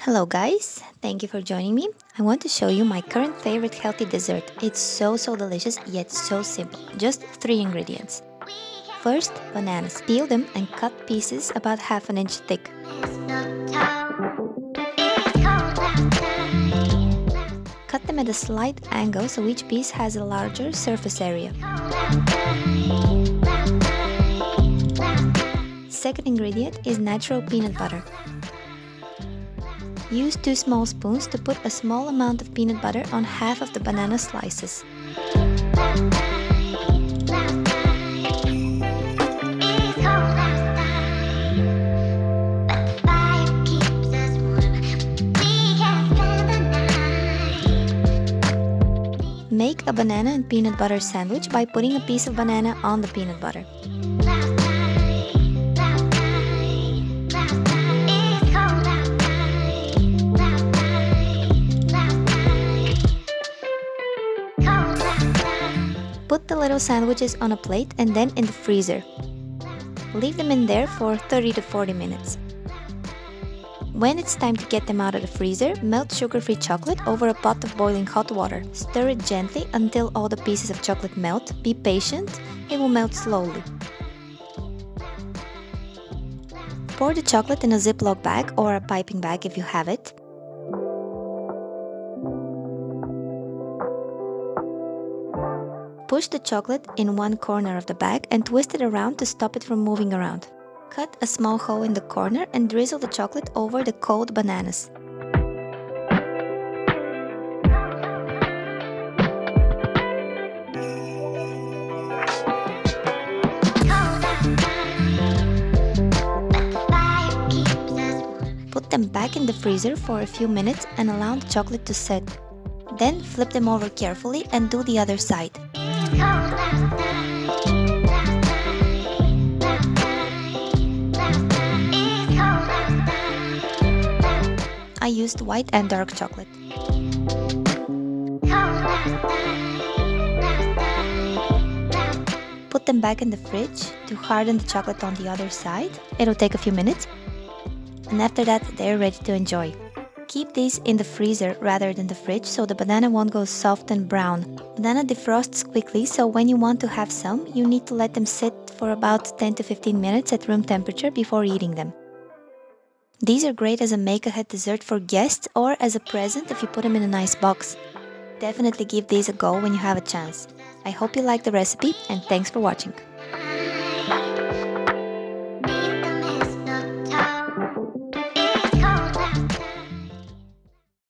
Hello guys, thank you for joining me. I want to show you my current favorite healthy dessert. It's so delicious yet so simple. Just 3 ingredients. First, bananas. Peel them and cut pieces about half an inch thick. Cut them at a slight angle so each piece has a larger surface area. Second ingredient is natural peanut butter. Use 2 small spoons to put a small amount of peanut butter on half of the banana slices. Make a banana and peanut butter sandwich by putting a piece of banana on the peanut butter. Put the little sandwiches on a plate and then in the freezer. Leave them in there for 30 to 40 minutes. When it's time to get them out of the freezer, melt sugar-free chocolate over a pot of boiling hot water. Stir it gently until all the pieces of chocolate melt. Be patient, it will melt slowly. Pour the chocolate in a Ziploc bag or a piping bag if you have it. Push the chocolate in one corner of the bag and twist it around to stop it from moving around. Cut a small hole in the corner and drizzle the chocolate over the cold bananas. Put them back in the freezer for a few minutes and allow the chocolate to set. Then flip them over carefully and do the other side. I used white and dark chocolate. Put them back in the fridge to harden the chocolate on the other side. It'll take a few minutes. And after that, they're ready to enjoy. Keep these in the freezer rather than the fridge so the banana won't go soft and brown. Banana defrosts quickly, so when you want to have some, you need to let them sit for about 10 to 15 minutes at room temperature before eating them. These are great as a make-ahead dessert for guests or as a present if you put them in a nice box. Definitely give these a go when you have a chance. I hope you like the recipe and thanks for watching.